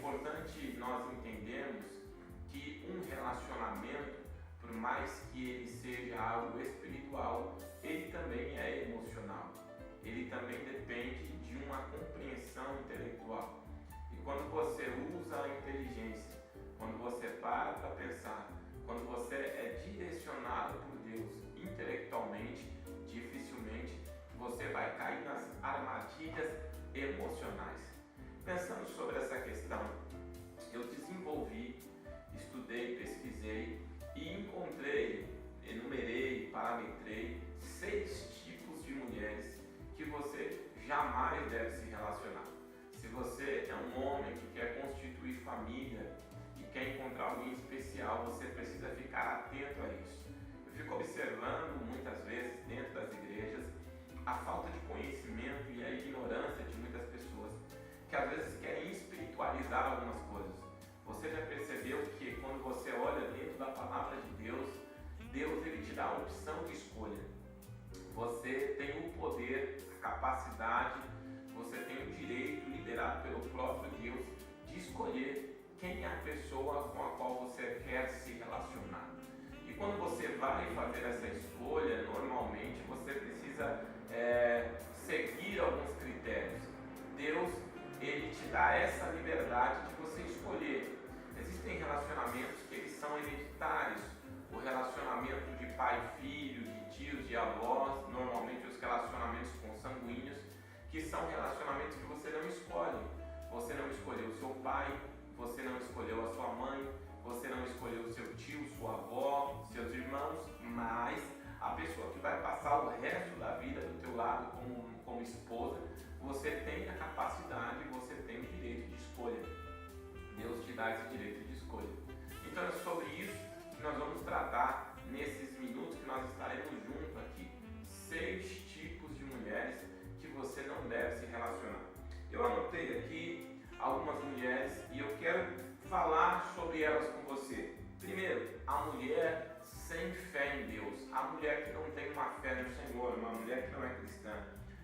importante nós entendermos que um relacionamento, por mais que ele seja algo espiritual, ele também é emocional. Ele também depende de uma compreensão intelectual. E quando você usa a inteligência, quando você para pensar, quando você é direcionado por Deus intelectualmente, dificilmente você vai cair nas armadilhas emocionais. Pensando sobre essa questão, eu desenvolvi, estudei, pesquisei e encontrei, enumerei, parametrei 6 tipos de mulheres que você jamais deve se relacionar. Se você é um homem que quer constituir família e quer encontrar alguém especial, você precisa ficar atento a isso. Eu fico observando muitas vezes dentro das igrejas a falta de conhecimento e a ignorância de muitas pessoas que às vezes querem espiritualizar algumas coisas. Você já percebeu que quando você olha dentro da palavra de Deus, Deus ele te dá a opção de escolha. Você tem o poder, a capacidade, você tem o direito, liderado pelo próprio Deus, de escolher quem é a pessoa com a qual você quer se relacionar. E quando você vai fazer essa escolha, normalmente você precisa seguir alguns critérios. Deus, ele te dá essa liberdade de você escolher. Existem relacionamentos que eles são hereditários. O relacionamento de pai e filho, de tios, de avós, normalmente os relacionamentos consanguíneos, que são relacionamentos que você não escolhe. Você não escolheu o seu pai, você não escolheu a sua mãe, você não escolheu o seu tio, sua avó, seus irmãos, mas a pessoa que vai passar o resto da vida do teu lado como esposa, você tem a capacidade, você tem o direito de escolha. Deus te dá esse direito de escolha. Então é sobre isso que nós vamos tratar nesses minutos que nós estaremos juntos aqui. 6 tipos de mulheres que você não deve se relacionar. Eu anotei aqui algumas mulheres e eu quero falar sobre elas com você. Primeiro, a mulher sem fé em Deus, a mulher que não tem uma fé no Senhor, uma mulher que não é cristã.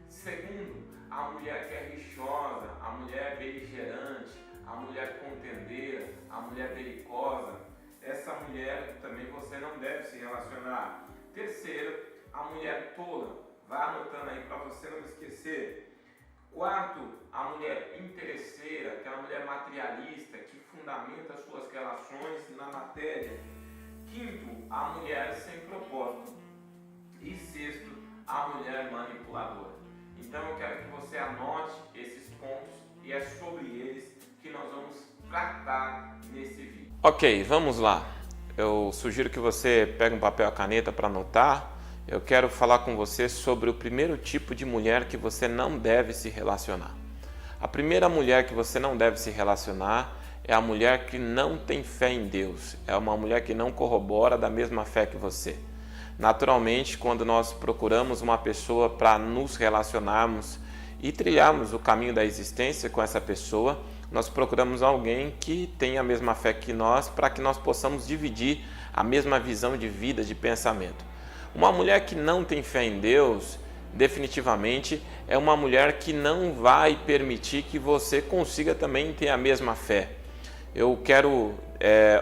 Segundo, a mulher que é rixosa, a mulher beligerante, a mulher contendeira, a mulher belicosa. Essa mulher também você não deve se relacionar. Terceiro, a mulher tola. Vá anotando aí para você não esquecer. Quarto, a mulher interesseira, aquela mulher materialista que fundamenta suas relações na matéria. Quinto, a mulher sem propósito. E sexto, a mulher manipuladora. Então eu quero que você anote esses pontos e é sobre eles que nós vamos tratar nesse vídeo. Ok, vamos lá. Eu sugiro que você pegue um papel e caneta para anotar. Eu quero falar com você sobre o primeiro tipo de mulher que você não deve se relacionar. A primeira mulher que você não deve se relacionar é a mulher que não tem fé em Deus. É uma mulher que não corrobora da mesma fé que você. Naturalmente, quando nós procuramos uma pessoa para nos relacionarmos e trilharmos o caminho da existência com essa pessoa, nós procuramos alguém que tenha a mesma fé que nós para que nós possamos dividir a mesma visão de vida, de pensamento. Uma mulher que não tem fé em Deus, definitivamente, é uma mulher que não vai permitir que você consiga também ter a mesma fé. Eu quero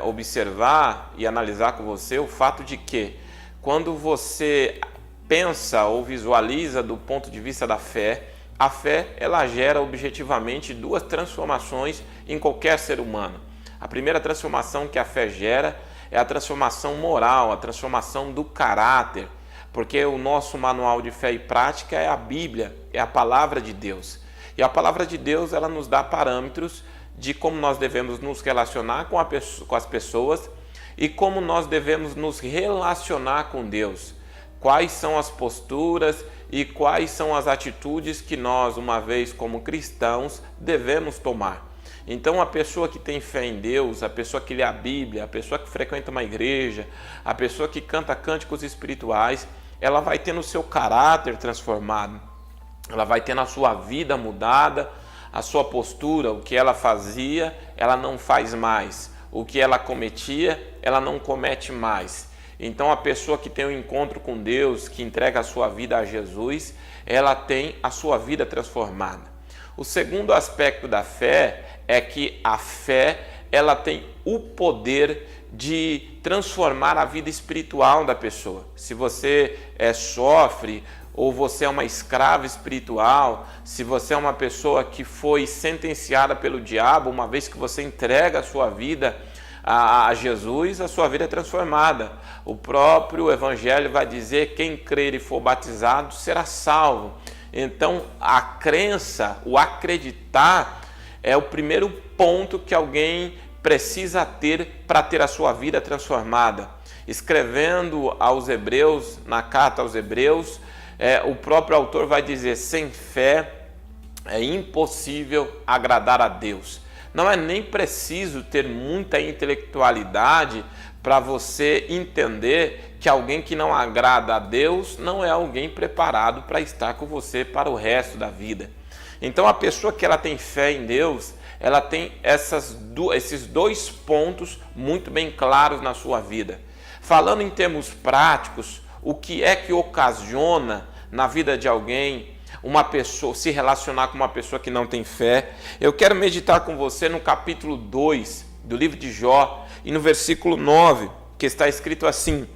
observar e analisar com você o fato de que, quando você pensa ou visualiza do ponto de vista da fé, a fé ela gera objetivamente 2 transformações em qualquer ser humano. A primeira transformação que a fé gera é a transformação moral, a transformação do caráter, porque o nosso manual de fé e prática é a Bíblia, é a palavra de Deus. E a palavra de Deus ela nos dá parâmetros de como nós devemos nos relacionar com as pessoas e como nós devemos nos relacionar com Deus. Quais são as posturas e quais são as atitudes que nós, uma vez como cristãos, devemos tomar. Então a pessoa que tem fé em Deus, a pessoa que lê a Bíblia, a pessoa que frequenta uma igreja, a pessoa que canta cânticos espirituais, ela vai ter no seu caráter transformado, ela vai ter na sua vida mudada, a sua postura, o que ela fazia, ela não faz mais, o que ela cometia, ela não comete mais. Então a pessoa que tem um encontro com Deus, que entrega a sua vida a Jesus, ela tem a sua vida transformada. O segundo aspecto da fé é que a fé, ela tem o poder de transformar a vida espiritual da pessoa. Se você sofre, ou você é uma escrava espiritual, se você é uma pessoa que foi sentenciada pelo diabo, uma vez que você entrega a sua vida a Jesus, a sua vida é transformada. O próprio Evangelho vai dizer: quem crer e for batizado será salvo. Então, a crença, o acreditar, é o primeiro ponto que alguém precisa ter para ter a sua vida transformada. Escrevendo aos Hebreus, na carta aos Hebreus, o próprio autor vai dizer: sem fé é impossível agradar a Deus. Não é nem preciso ter muita intelectualidade para você entender que alguém que não agrada a Deus não é alguém preparado para estar com você para o resto da vida. Então, a pessoa que ela tem fé em Deus, ela tem esses dois pontos muito bem claros na sua vida. Falando em termos práticos, o que é que ocasiona na vida de alguém uma pessoa se relacionar com uma pessoa que não tem fé? Eu quero meditar com você no capítulo 2 do livro de Jó e no versículo 9, que está escrito assim: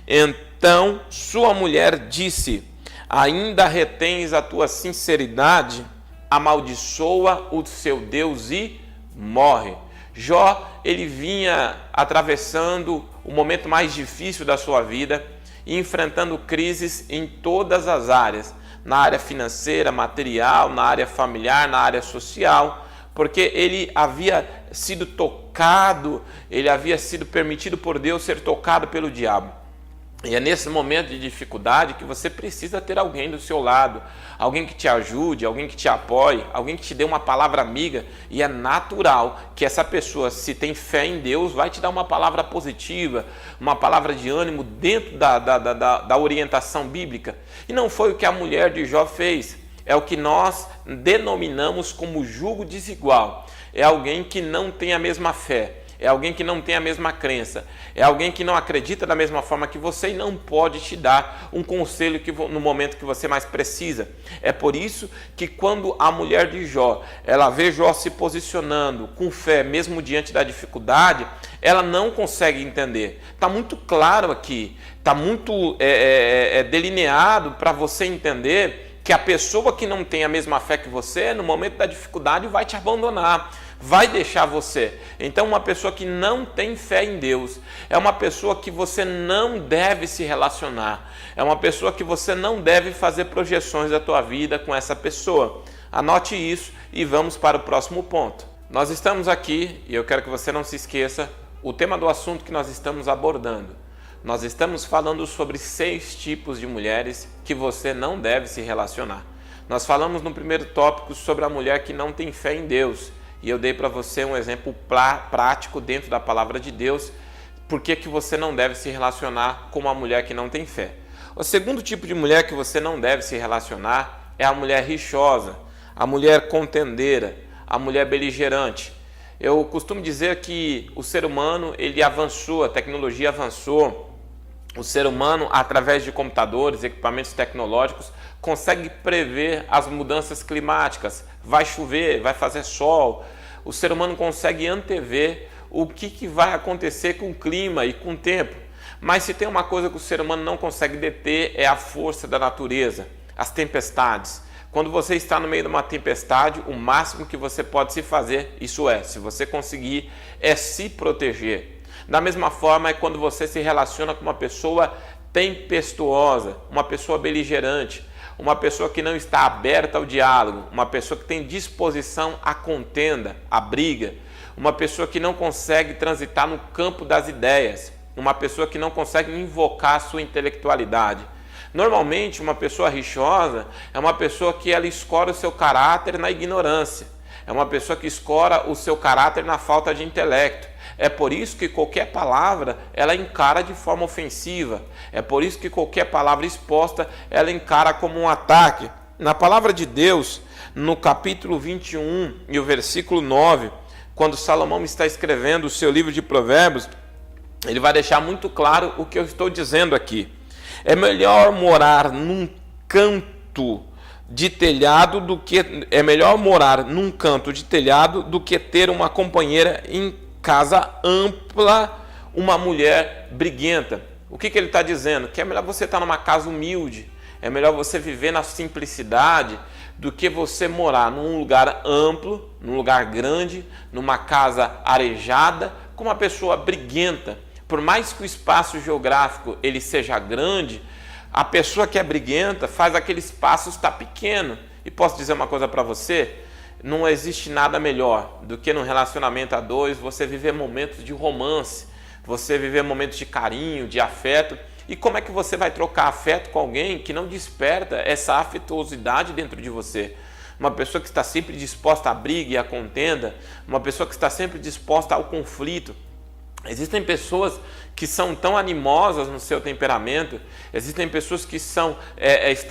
então sua mulher disse: ainda retens a tua sinceridade? Amaldiçoa o seu Deus e morre. Jó, ele vinha atravessando o momento mais difícil da sua vida e enfrentando crises em todas as áreas, na área financeira, material, na área familiar, na área social, porque ele havia sido tocado, ele havia sido permitido por Deus ser tocado pelo diabo. E é nesse momento de dificuldade que você precisa ter alguém do seu lado, alguém que te ajude, alguém que te apoie, alguém que te dê uma palavra amiga. E é natural que essa pessoa, se tem fé em Deus, vai te dar uma palavra positiva, uma palavra de ânimo dentro da orientação bíblica. E não foi o que a mulher de Jó fez, é o que nós denominamos como jugo desigual. É alguém que não tem a mesma fé. É alguém que não tem a mesma crença, é alguém que não acredita da mesma forma que você e não pode te dar um conselho no momento que você mais precisa. É por isso que quando a mulher de Jó, ela vê Jó se posicionando com fé, mesmo diante da dificuldade, ela não consegue entender. Está muito claro aqui, está muito delineado para você entender que a pessoa que não tem a mesma fé que você, no momento da dificuldade, vai te abandonar, vai deixar você. Então, uma pessoa que não tem fé em Deus é uma pessoa que você não deve se relacionar, é uma pessoa que você não deve fazer projeções da tua vida com essa pessoa. Anote isso e vamos para o próximo ponto. Nós estamos aqui, e eu quero que você não se esqueça, o tema do assunto que nós estamos abordando. Nós estamos falando sobre 6 tipos de mulheres que você não deve se relacionar. Nós falamos no primeiro tópico sobre a mulher que não tem fé em Deus. E eu dei para você um exemplo prático dentro da palavra de Deus, por que você não deve se relacionar com uma mulher que não tem fé. O segundo tipo de mulher que você não deve se relacionar é a mulher rixosa, a mulher contendeira, a mulher beligerante. Eu costumo dizer que o ser humano, ele avançou, a tecnologia avançou. O ser humano, através de computadores, equipamentos tecnológicos, consegue prever as mudanças climáticas. Vai chover, vai fazer sol. O ser humano consegue antever o que vai acontecer com o clima e com o tempo. Mas se tem uma coisa que o ser humano não consegue deter, é a força da natureza, as tempestades. Quando você está no meio de uma tempestade, o máximo que você pode se fazer, se você conseguir, é se proteger. Da mesma forma é quando você se relaciona com uma pessoa tempestuosa, uma pessoa beligerante, uma pessoa que não está aberta ao diálogo, uma pessoa que tem disposição à contenda, à briga, uma pessoa que não consegue transitar no campo das ideias, uma pessoa que não consegue invocar a sua intelectualidade. Normalmente, uma pessoa rixosa é uma pessoa que ela escora o seu caráter na ignorância, é uma pessoa que escora o seu caráter na falta de intelecto. É por isso que qualquer palavra ela encara de forma ofensiva. É por isso que qualquer palavra exposta ela encara como um ataque. Na palavra de Deus, no capítulo 21 e o versículo 9, quando Salomão está escrevendo o seu livro de Provérbios, ele vai deixar muito claro o que eu estou dizendo aqui. É melhor morar num canto de telhado do que é melhor morar num canto de telhado do que ter uma companheira em casa ampla, uma mulher briguenta. O que ele está dizendo? Que é melhor você estar numa casa humilde, é melhor você viver na simplicidade do que você morar num lugar amplo, num lugar grande, numa casa arejada, com uma pessoa briguenta. Por mais que o espaço geográfico ele seja grande, a pessoa que é briguenta faz aquele espaço estar pequeno. E posso dizer uma coisa para você? Não existe nada melhor do que num relacionamento a dois você viver momentos de romance, você viver momentos de carinho, de afeto. E como é que você vai trocar afeto com alguém que não desperta essa afetuosidade dentro de você? Uma pessoa que está sempre disposta à briga e à contenda, uma pessoa que está sempre disposta ao conflito. Existem pessoas que são tão animosas no seu temperamento, existem pessoas que estão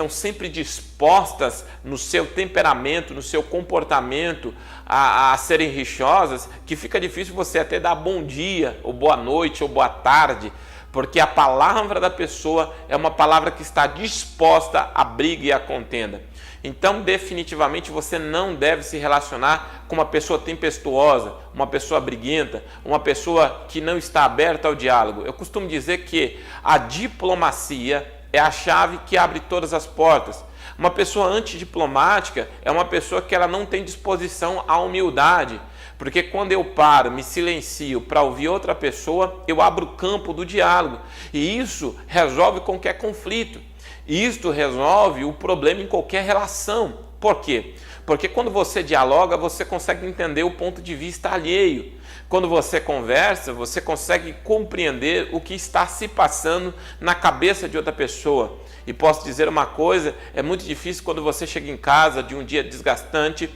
sempre dispostas no seu temperamento, no seu comportamento a serem rixosas, que fica difícil você até dar bom dia, ou boa noite, ou boa tarde, porque a palavra da pessoa é uma palavra que está disposta à briga e à contenda. Então, definitivamente, você não deve se relacionar com uma pessoa tempestuosa, uma pessoa briguenta, uma pessoa que não está aberta ao diálogo. Eu costumo dizer que a diplomacia é a chave que abre todas as portas. Uma pessoa antidiplomática é uma pessoa que ela não tem disposição à humildade, porque quando eu paro, me silencio para ouvir outra pessoa, eu abro o campo do diálogo, e isso resolve qualquer conflito. Isto resolve o problema em qualquer relação. Por quê? Porque quando você dialoga, você consegue entender o ponto de vista alheio. Quando você conversa, você consegue compreender o que está se passando na cabeça de outra pessoa. E posso dizer uma coisa, é muito difícil quando você chega em casa de um dia desgastante,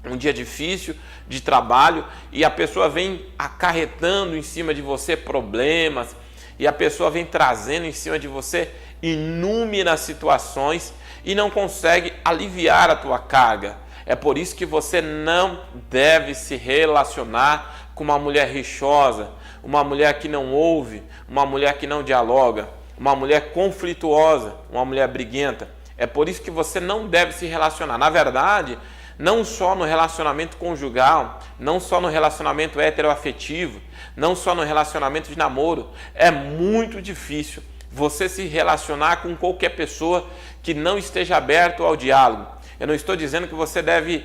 um dia difícil de trabalho, e a pessoa vem acarretando em cima de você problemas, e a pessoa vem trazendo em cima de você inúmeras situações e não consegue aliviar a tua carga. É por isso que você não deve se relacionar com uma mulher rixosa, uma mulher que não ouve, uma mulher que não dialoga, uma mulher conflituosa, uma mulher briguenta. É por isso que você não deve se relacionar. Na verdade, não só no relacionamento conjugal, não só no relacionamento heteroafetivo, não só no relacionamento de namoro, é muito difícil você se relacionar com qualquer pessoa que não esteja aberto ao diálogo. Eu não estou dizendo que você deve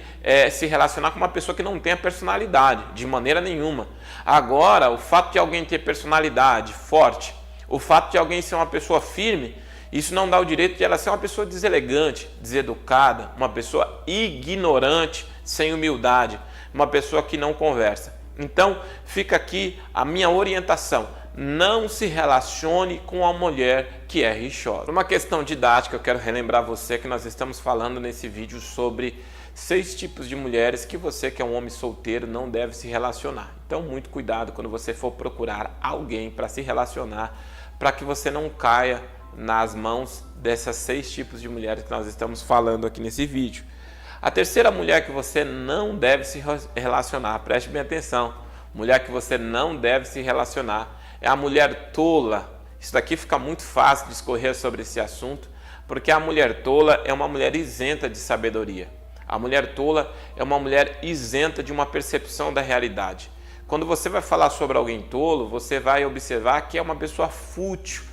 se relacionar com uma pessoa que não tenha personalidade, de maneira nenhuma. Agora, o fato de alguém ter personalidade forte, o fato de alguém ser uma pessoa firme, isso não dá o direito de ela ser uma pessoa deselegante, deseducada, uma pessoa ignorante, sem humildade, uma pessoa que não conversa. Então, fica aqui a minha orientação. Não se relacione com a mulher que é rixosa. Uma questão didática, eu quero relembrar você que nós estamos falando nesse vídeo sobre 6 tipos de mulheres que você, que é um homem solteiro, não deve se relacionar. Então, muito cuidado quando você for procurar alguém para se relacionar, para que você não caia nas mãos dessas 6 tipos de mulheres que nós estamos falando aqui nesse vídeo. A terceira mulher que você não deve se relacionar, preste bem atenção, mulher que você não deve se relacionar, é a mulher tola. Isso daqui fica muito fácil de discorrer sobre esse assunto, porque a mulher tola é uma mulher isenta de sabedoria. A mulher tola é uma mulher isenta de uma percepção da realidade. Quando você vai falar sobre alguém tolo, você vai observar que é uma pessoa fútil,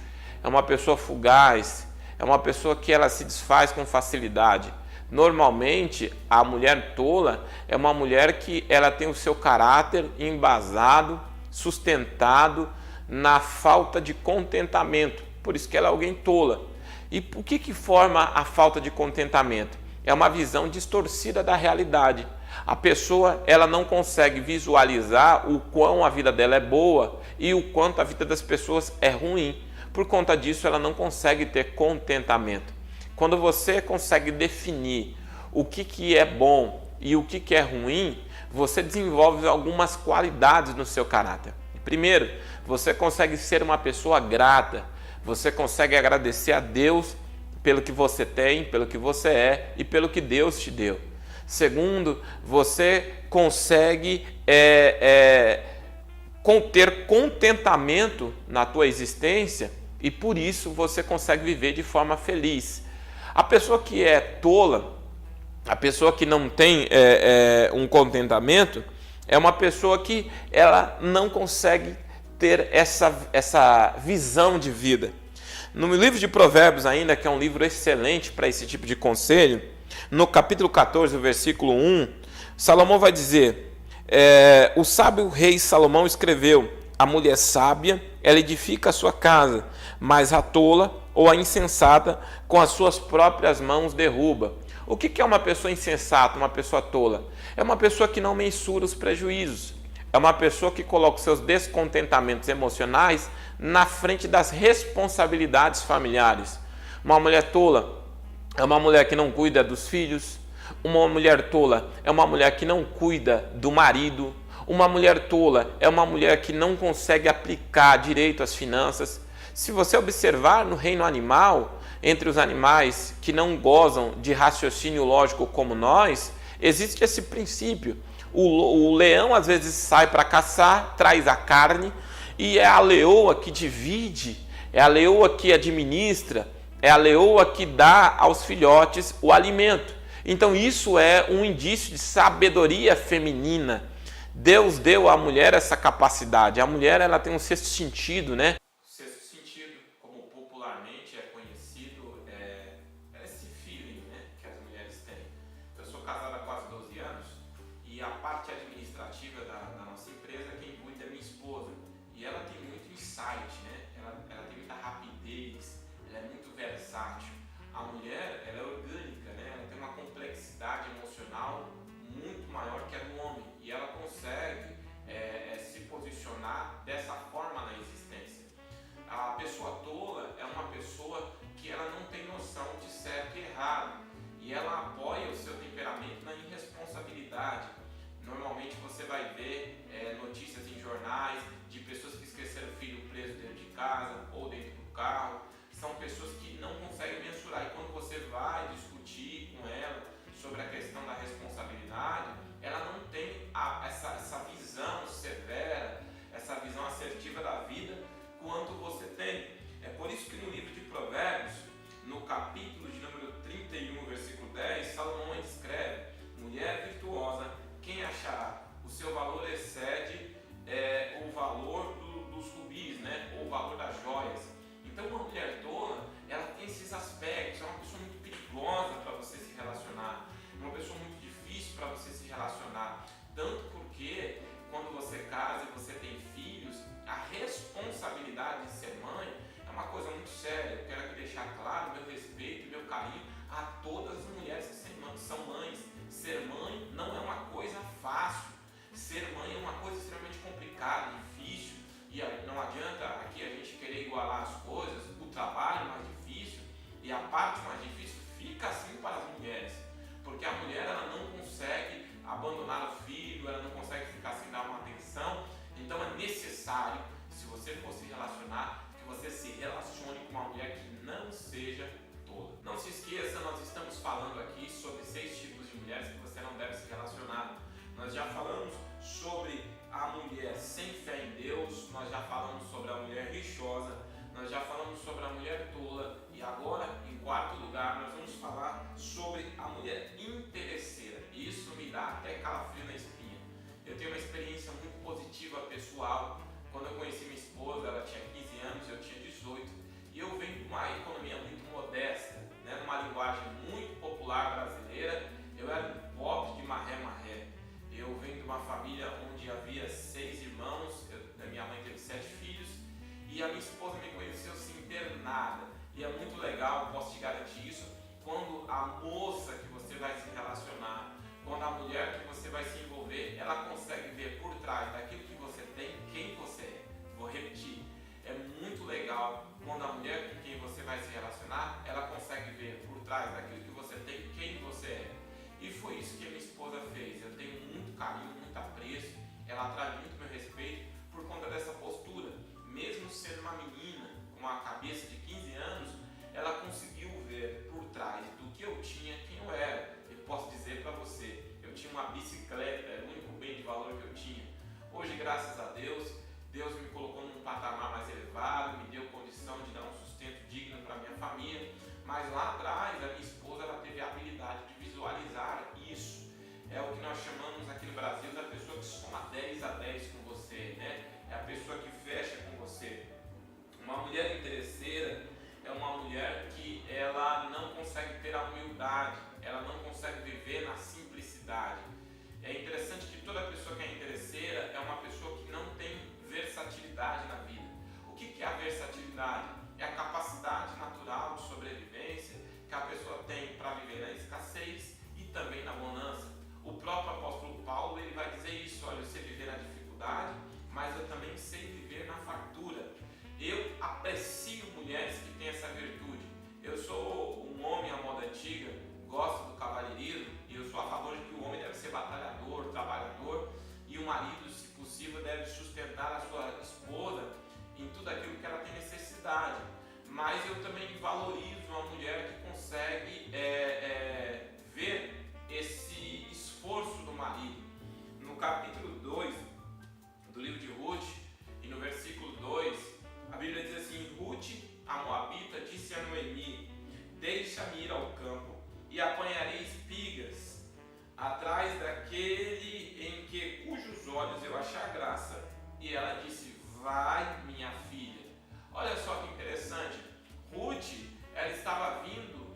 é uma pessoa fugaz, é uma pessoa que ela se desfaz com facilidade. Normalmente, a mulher tola é uma mulher que ela tem o seu caráter embasado, sustentado na falta de contentamento. Por isso que ela é alguém tola. E o que forma a falta de contentamento? É uma visão distorcida da realidade. A pessoa ela não consegue visualizar o quão a vida dela é boa e o quanto a vida das pessoas é ruim. Por conta disso, ela não consegue ter contentamento. Quando você consegue definir o que é bom e o que é ruim, você desenvolve algumas qualidades no seu caráter. Primeiro, você consegue ser uma pessoa grata, você consegue agradecer a Deus pelo que você tem, pelo que você é e pelo que Deus te deu. Segundo, você consegue ter contentamento na tua existência e por isso você consegue viver de forma feliz. A pessoa que é tola, a pessoa que não tem um contentamento, é uma pessoa que ela não consegue ter essa visão de vida. No livro de Provérbios ainda, que é um livro excelente para esse tipo de conselho, no capítulo 14, versículo 1, Salomão vai dizer, o sábio rei Salomão escreveu, a mulher sábia, ela edifica a sua casa, mas a tola ou a insensata com as suas próprias mãos derruba. O que é uma pessoa insensata, uma pessoa tola? É uma pessoa que não mensura os prejuízos. É uma pessoa que coloca os seus descontentamentos emocionais na frente das responsabilidades familiares. Uma mulher tola é uma mulher que não cuida dos filhos. Uma mulher tola é uma mulher que não cuida do marido. Uma mulher tola é uma mulher que não consegue aplicar direito às finanças. Se você observar no reino animal, entre os animais que não gozam de raciocínio lógico como nós, existe esse princípio. O leão às vezes sai para caçar, traz a carne, e é a leoa que divide, é a leoa que administra, é a leoa que dá aos filhotes o alimento. Então isso é um indício de sabedoria feminina. Deus deu à mulher essa capacidade. A mulher, ela tem um sexto sentido, né? O sexto sentido, como popularmente é conhecido, é esse feeling, né, que as mulheres têm. Eu sou casado há quase 12 anos e a parte administrativa da nossa empresa, quem cuida é minha esposa. E ela tem muito insight, né? Ela tem muita rapidez, ela é muito versátil. A mulher, ela é orgânica, né? Ela tem uma complexidade emocional muito maior que a do homem. E ela consegue se posicionar dessa forma na existência. A pessoa tola é uma pessoa que ela não tem noção de certo e errado. E ela apoia o seu temperamento na irresponsabilidade. Normalmente você vai ver notícias em jornais de pessoas que esqueceram o filho preso dentro de casa ou dentro do carro. São pessoas que não conseguem mensurar. E quando você vai discutir com ela sobre a questão da responsabilidade, ela não tem essa visão severa, essa visão assertiva da vida quanto você tem. É por isso que no livro de Provérbios, no capítulo de número 31, versículo 10, Salomão escreve: mulher virtuosa, quem achará? O seu valor excede o valor dos rubis, né? Ou o valor das joias. Então uma mulher tola, ela tem esses aspectos, é uma pessoa muito perigosa para você se relacionar, é uma pessoa muito difícil para você se relacionar, tanto porque quando você casa e você tem filhos, a responsabilidade de ser mãe é uma coisa muito séria. Eu quero aqui deixar claro meu respeito e meu carinho a todas as mulheres que são mães. Ser mãe não é uma coisa fácil, ser mãe é uma coisa extremamente complicada, difícil, e não adianta aqui a gente querer igualar as coisas. O trabalho mais difícil e a parte mais difícil fica assim para as mulheres, porque a mulher, ela não consegue abandonar o filho, ela não consegue ficar sem dar uma atenção. Então é necessário, se você for se relacionar, que você se relacione com uma mulher que não seja tola. Não se esqueça, nós estamos falando aqui sobre 6 tipos de mulheres que você não deve se relacionar. Nós já falamos sobre a mulher sem fé em Deus, nós já falamos sobre a mulher rixosa, nós já falamos sobre a mulher tola, e agora, em quarto lugar, nós vamos falar sobre a mulher interesseira. Isso me dá até calafrio na espinha. Eu tenho uma experiência muito positiva pessoal. Quando eu conheci minha esposa, ela tinha 15 anos, eu tinha 18, e eu venho de uma economia muito modesta, né? Numa linguagem muito popular brasileira, eu era um pobre de marré-marré. Eu venho de uma família onde havia 6 irmãos, minha mãe teve 7 filhos, e a minha esposa me conheceu sem ter nada. E é muito legal, posso te garantir isso, quando a moça que você vai se relacionar, quando a mulher que você vai se envolver, ela consegue ver por trás daquilo que você tem, quem você é. Vou repetir, é muito legal quando a mulher com quem você vai se relacionar, ela consegue ver por trás daquilo que você tem, quem você é. E foi isso que a minha esposa fez. Eu tenho muito carinho, muito apreço, ela atrai muito meu respeito por conta dessa postura. Mesmo sendo uma menina com uma cabeça de 15 anos, ela conseguiu ver por trás do que eu tinha, quem eu era. Eu posso dizer para você, eu tinha uma bicicleta, era o único bem de valor que eu tinha. Hoje, graças a Deus, Deus me colocou num patamar mais elevado, me deu condição de dar um sustento digno para minha família, mas lá atrás a minha esposa ela teve a habilidade de visualizar isso. É o que nós chamamos aqui no Brasil da pessoa que soma 10 a 10 com você, né? É a pessoa que fecha com você. Uma mulher interesseira é uma mulher que ela não consegue ter a humildade, ela não consegue viver na simplicidade. É interessante que toda pessoa que é interesseira é uma pessoa que não tem versatilidade na vida. O que é a versatilidade? É a capacidade natural de sobrevivência que a pessoa tem para viver na escassez e também na bonança. O próprio apóstolo Paulo ele vai dizer isso: olha, eu sei viver na dificuldade, mas eu também sei viver na fartura. Eu aprecio mulheres que têm essa virtude. Eu sou um homem à moda antiga, gosto do cavalheirismo e eu sou a favor de que o homem deve ser batalhador, trabalhador, e o marido, se possível, deve sustentar a sua esposa em tudo aquilo que ela tem necessidade. Mas eu também valorizo uma mulher que consegue ver esse esforço do marido. No capítulo 2 do livro de Ruth, e no versículo 2, a Bíblia diz assim: Ruth, a Moabita, disse a Noemi: deixa-me ir ao campo e apanharei espigas atrás daquele em cujos olhos eu achar graça. E ela disse: vai, minha filha. Olha só que interessante. Ruth, ela estava vindo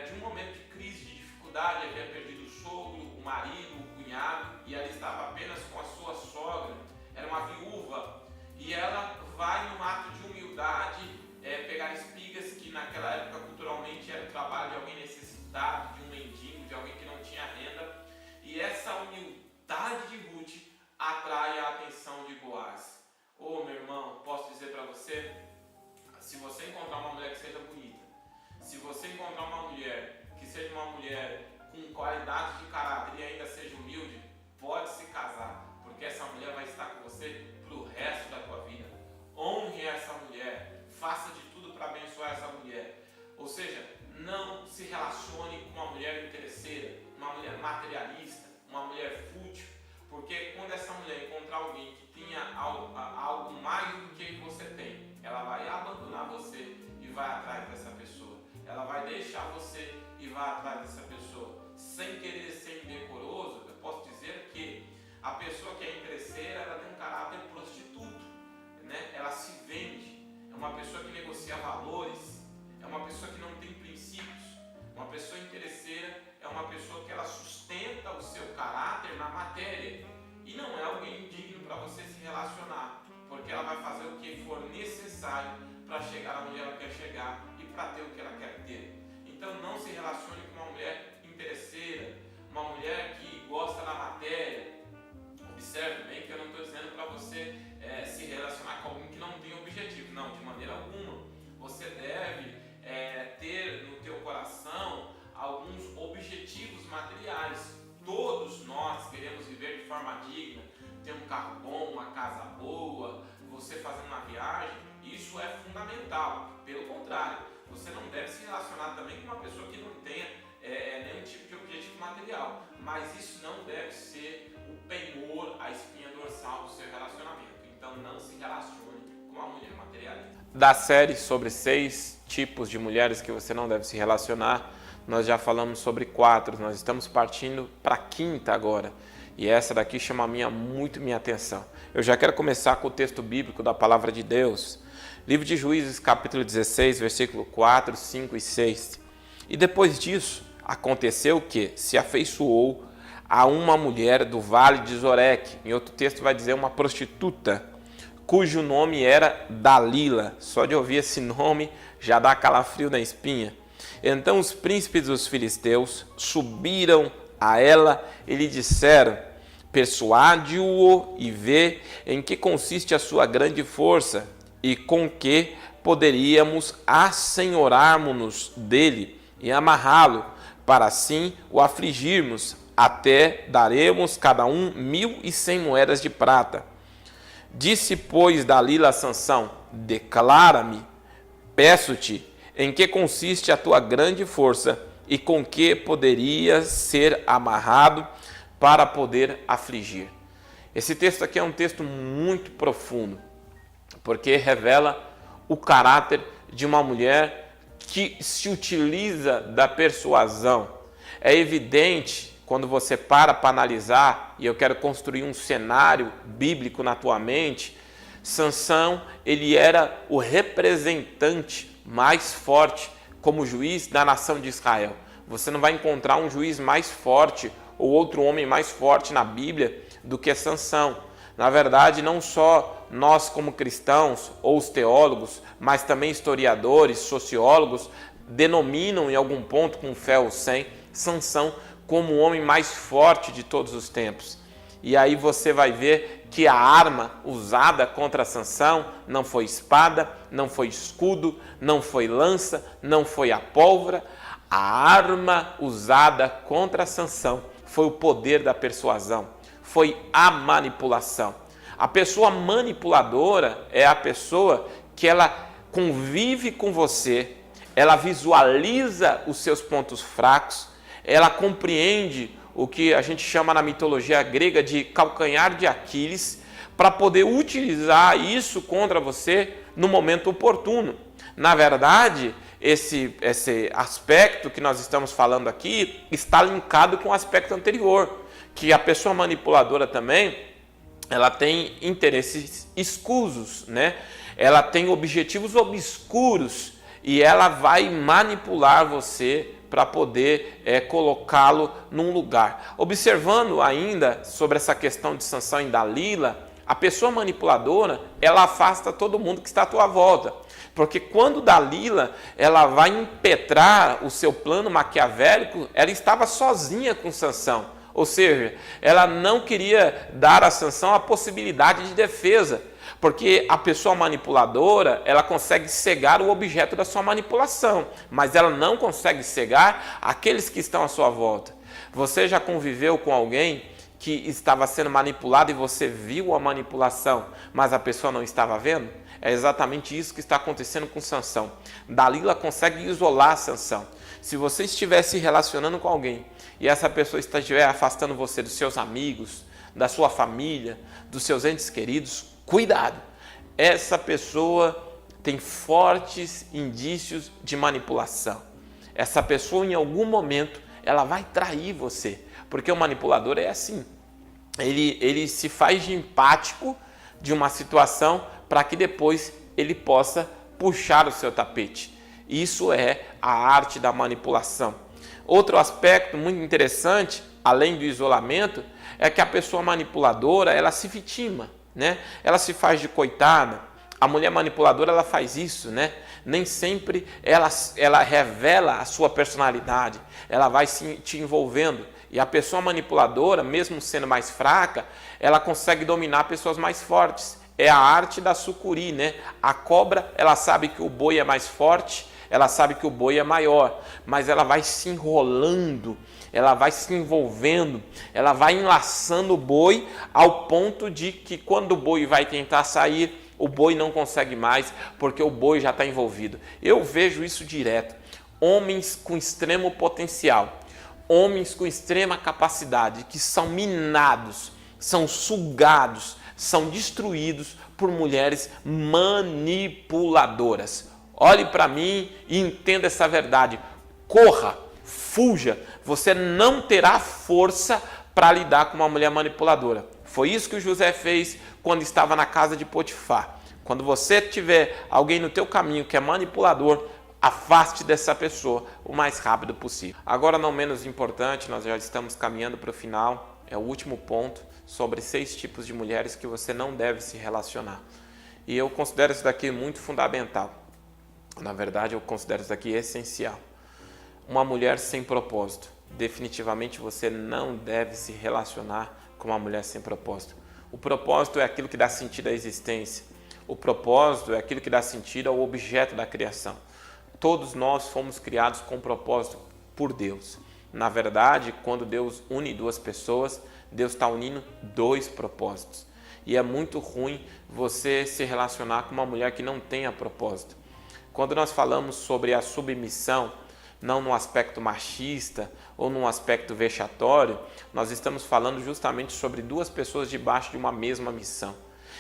de um momento de crise, de dificuldade, havia perdido o sogro, o marido, o cunhado, e ela estava apenas com a sua sogra, era uma viúva, e ela vai num ato de humildade pegar espigas, que naquela época culturalmente era o trabalho de alguém necessitado, de um mendigo, de alguém que não tinha renda, e essa humildade de Ruth atrai a atenção de Boaz. Ô meu irmão, posso dizer para você, se você encontrar uma mulher que seja bonita, se você encontrar uma mulher que seja uma mulher com qualidade de caráter e ainda seja humilde, pode se casar, porque essa mulher vai estar com você para o resto da tua vida. Honre essa mulher, faça de tudo para abençoar essa mulher. Ou seja, não se relacione com uma mulher interesseira, uma mulher materialista, uma mulher fútil, porque quando essa mulher encontrar alguém que tenha algo mais do que você tem, ela vai abandonar você e vai atrás dessa pessoa. Ela vai deixar você e vai atrás dessa pessoa. Sem querer ser indecoroso, eu posso dizer que a pessoa que é interesseira, ela tem um caráter prostituto, né? Ela se vende, é uma pessoa que negocia valores, é uma pessoa que não tem princípios. Uma pessoa interesseira é uma pessoa que ela sustenta o seu caráter na matéria e não é alguém digno para você se relacionar, porque ela vai fazer o que for necessário para chegar onde ela quer chegar e para ter o que ela quer ter. Então não se relacione com uma mulher interesseira, uma mulher que gosta da matéria. Observe bem que eu não estou dizendo para você se relacionar com alguém que não tem objetivo, não, de maneira alguma. Você deve ter no teu coração alguns objetivos materiais. Todos nós queremos viver de forma digna, ter um carro bom, uma casa boa, você fazendo uma viagem, isso é fundamental. Pelo contrário, você não deve se relacionar também com uma pessoa que não tenha nenhum tipo de objetivo material, mas isso não deve ser o penhor, a espinha dorsal do seu relacionamento. Então não se relacione com uma mulher materialista. Da série sobre 6 tipos de mulheres que você não deve se relacionar, nós já falamos sobre 4, nós estamos partindo para a 5ª agora. E essa daqui chama muito minha atenção. Eu já quero começar com o texto bíblico da Palavra de Deus. Livro de Juízes, capítulo 16, versículo 4, 5 e 6. E depois disso, aconteceu que se afeiçoou a uma mulher do vale de Zoreque. Em outro texto vai dizer uma prostituta, cujo nome era Dalila. Só de ouvir esse nome já dá calafrio na espinha. Então os príncipes dos filisteus subiram a ela e lhe disseram: persuade-o e vê em que consiste a sua grande força e com que poderíamos assenhorarmos-nos dele e amarrá-lo, para assim o afligirmos, até daremos cada um 1.100 moedas de prata. Disse, pois, Dalila a Sansão: declara-me, peço-te, em que consiste a tua grande força e com que poderias ser amarrado para poder afligir. Esse texto aqui é um texto muito profundo, porque revela o caráter de uma mulher que se utiliza da persuasão. É evidente, quando você para analisar, e eu quero construir um cenário bíblico na tua mente, Sansão, ele era o representante mais forte como juiz da nação de Israel. Você não vai encontrar um juiz mais forte ou outro homem mais forte na Bíblia do que Sansão. Na verdade, não só nós como cristãos ou os teólogos, mas também historiadores, sociólogos, denominam em algum ponto, com fé ou sem, Sansão como o homem mais forte de todos os tempos. E aí você vai ver que a arma usada contra Sansão não foi espada, não foi escudo, não foi lança, não foi a pólvora. A arma usada contra Sansão foi o poder da persuasão, foi a manipulação. A pessoa manipuladora é a pessoa que ela convive com você, ela visualiza os seus pontos fracos, ela compreende o que a gente chama na mitologia grega de calcanhar de Aquiles, para poder utilizar isso contra você no momento oportuno. Na verdade, esse aspecto que nós estamos falando aqui está linkado com o aspecto anterior, que a pessoa manipuladora também, ela tem interesses escusos, né? Ela tem objetivos obscuros e ela vai manipular você para poder colocá-lo num lugar. Observando ainda sobre essa questão de Sansão e Dalila, a pessoa manipuladora, ela afasta todo mundo que está à tua volta. Porque quando Dalila ela vai impetrar o seu plano maquiavélico, ela estava sozinha com Sansão. Ou seja, ela não queria dar a Sansão a possibilidade de defesa. Porque a pessoa manipuladora, ela consegue cegar o objeto da sua manipulação, mas ela não consegue cegar aqueles que estão à sua volta. Você já conviveu com alguém que estava sendo manipulado e você viu a manipulação, mas a pessoa não estava vendo? É exatamente isso que está acontecendo com Sansão. Dalila consegue isolar Sansão. Se você estiver se relacionando com alguém e essa pessoa estiver afastando você dos seus amigos, da sua família, dos seus entes queridos, cuidado! Essa pessoa tem fortes indícios de manipulação. Essa pessoa, em algum momento, ela vai trair você. Porque o manipulador é assim. Ele se faz de empático de uma situação para que depois ele possa puxar o seu tapete. Isso é a arte da manipulação. Outro aspecto muito interessante, além do isolamento, é que a pessoa manipuladora, ela se vitima, né? Ela se faz de coitada. A mulher manipuladora, ela faz isso, né? Nem sempre ela revela a sua personalidade, ela vai te envolvendo. E a pessoa manipuladora, mesmo sendo mais fraca, ela consegue dominar pessoas mais fortes. É a arte da sucuri, né? A cobra, ela sabe que o boi é mais forte, ela sabe que o boi é maior, mas ela vai se enrolando, ela vai se envolvendo, ela vai enlaçando o boi ao ponto de que quando o boi vai tentar sair, o boi não consegue mais, porque o boi já está envolvido. Eu vejo isso direto. Homens com extremo potencial, homens com extrema capacidade, que são minados, são sugados, são destruídos por mulheres manipuladoras. Olhe para mim e entenda essa verdade. Corra, fuja. Você não terá força para lidar com uma mulher manipuladora. Foi isso que o José fez quando estava na casa de Potifar. Quando você tiver alguém no teu caminho que é manipulador, afaste dessa pessoa o mais rápido possível. Agora, não menos importante, nós já estamos caminhando para o final. É o último ponto sobre 6 tipos de mulheres que você não deve se relacionar. E eu considero isso daqui muito fundamental. Na verdade, eu considero isso daqui essencial. Uma mulher sem propósito. Definitivamente você não deve se relacionar com uma mulher sem propósito. O propósito é aquilo que dá sentido à existência. O propósito é aquilo que dá sentido ao objeto da criação. Todos nós fomos criados com propósito por Deus. Na verdade, quando Deus une 2 pessoas, Deus está unindo 2 propósitos. E é muito ruim você se relacionar com uma mulher que não tenha propósito. Quando nós falamos sobre a submissão, não num aspecto machista ou num aspecto vexatório, nós estamos falando justamente sobre 2 pessoas debaixo de uma mesma missão.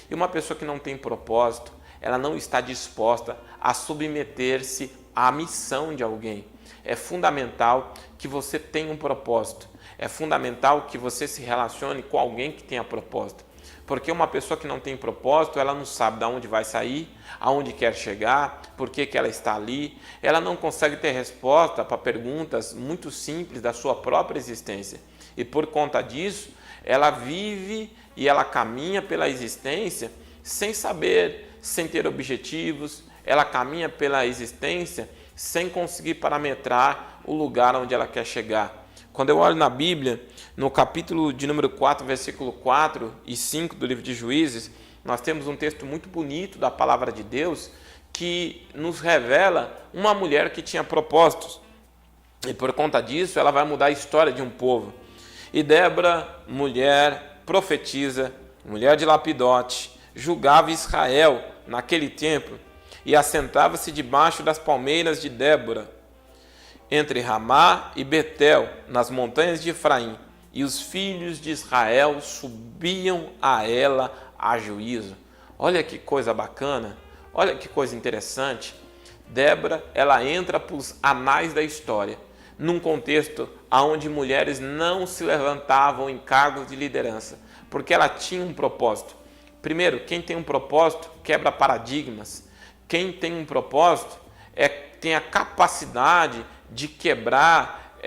E uma pessoa que não tem propósito, ela não está disposta a submeter-se a missão de alguém. É fundamental que você tenha um propósito. É fundamental que você se relacione com alguém que tenha propósito. Porque uma pessoa que não tem propósito, ela não sabe de onde vai sair, aonde quer chegar, por que ela está ali. Ela não consegue ter resposta para perguntas muito simples da sua própria existência. E por conta disso, ela vive e ela caminha pela existência sem saber, sem ter objetivos. Ela caminha pela existência sem conseguir parametrar o lugar onde ela quer chegar. Quando eu olho na Bíblia, no capítulo de número 4, versículo 4 e 5 do livro de Juízes, nós temos um texto muito bonito da palavra de Deus que nos revela uma mulher que tinha propósitos. E por conta disso, ela vai mudar a história de um povo. E Débora, mulher profetisa, mulher de Lapidote, julgava Israel naquele tempo e assentava-se debaixo das palmeiras de Débora, entre Ramá e Betel, nas montanhas de Efraim, e os filhos de Israel subiam a ela a juízo. Olha que coisa bacana, olha que coisa interessante. Débora, ela entra para os anais da história, num contexto onde mulheres não se levantavam em cargos de liderança, porque ela tinha um propósito. Primeiro, quem tem um propósito quebra paradigmas. Quem tem um propósito tem a capacidade de quebrar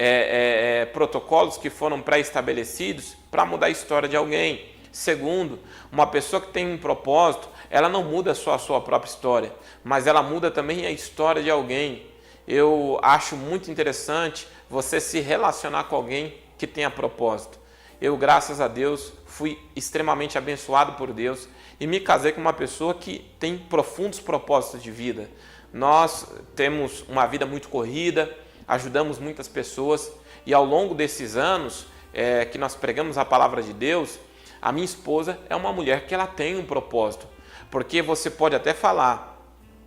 protocolos que foram pré-estabelecidos para mudar a história de alguém. Segundo, uma pessoa que tem um propósito, ela não muda só a sua própria história, mas ela muda também a história de alguém. Eu acho muito interessante você se relacionar com alguém que tenha propósito. Eu, graças a Deus, fui extremamente abençoado por Deus e me casei com uma pessoa que tem profundos propósitos de vida. Nós temos uma vida muito corrida, ajudamos muitas pessoas e ao longo desses anos que nós pregamos a palavra de Deus, a minha esposa é uma mulher que ela tem um propósito. Porque você pode até falar,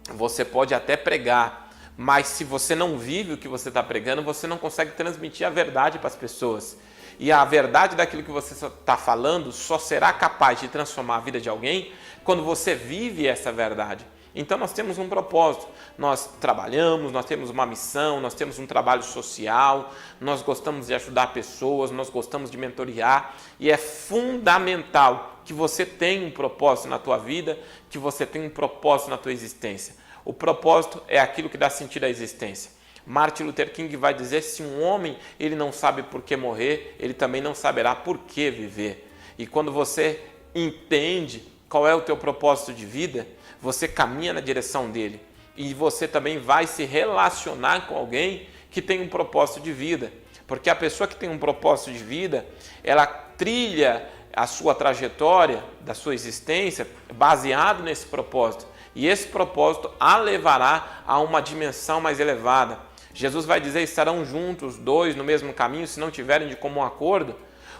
você pode até pregar, mas se você não vive o que você está pregando, você não consegue transmitir a verdade para as pessoas. E a verdade daquilo que você está falando só será capaz de transformar a vida de alguém quando você vive essa verdade. Então nós temos um propósito, nós trabalhamos, nós temos uma missão, nós temos um trabalho social, nós gostamos de ajudar pessoas, nós gostamos de mentorear e é fundamental que você tenha um propósito na tua vida, que você tenha um propósito na tua existência. O propósito é aquilo que dá sentido à existência. Martin Luther King vai dizer: se um homem ele não sabe por que morrer, ele também não saberá por que viver. E quando você entende qual é o teu propósito de vida, você caminha na direção dele e você também vai se relacionar com alguém que tem um propósito de vida. Porque a pessoa que tem um propósito de vida, ela trilha a sua trajetória da sua existência baseado nesse propósito. E esse propósito a levará a uma dimensão mais elevada. Jesus vai dizer: estarão juntos dois no mesmo caminho se não tiverem de comum acordo.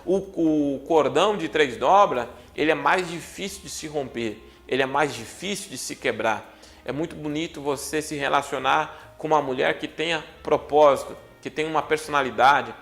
O cordão de 3 dobras, ele é mais difícil de se romper, ele é mais difícil de se quebrar. É muito bonito você se relacionar com uma mulher que tenha propósito, que tenha uma personalidade,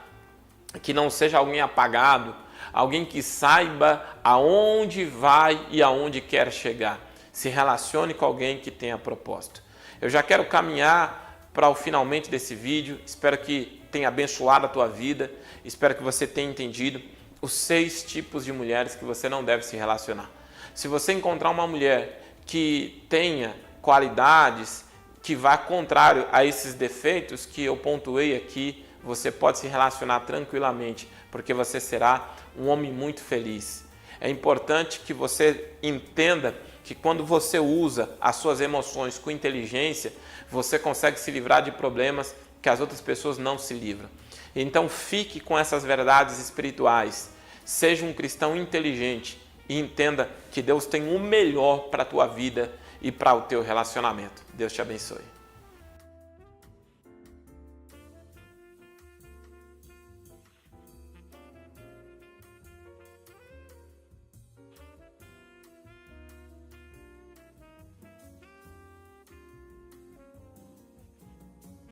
que não seja alguém apagado, alguém que saiba aonde vai e aonde quer chegar. Se relacione com alguém que tenha propósito. Eu já quero caminhar para o finalmente desse vídeo. Espero que tenha abençoado a tua vida. Espero que você tenha entendido os 6 tipos de mulheres que você não deve se relacionar. Se você encontrar uma mulher que tenha qualidades que vá contrário a esses defeitos que eu pontuei aqui, você pode se relacionar tranquilamente, porque você será um homem muito feliz. É importante que você entenda que quando você usa as suas emoções com inteligência, você consegue se livrar de problemas que as outras pessoas não se livram. Então fique com essas verdades espirituais, seja um cristão inteligente e entenda que Deus tem o melhor para a tua vida e para o teu relacionamento. Deus te abençoe.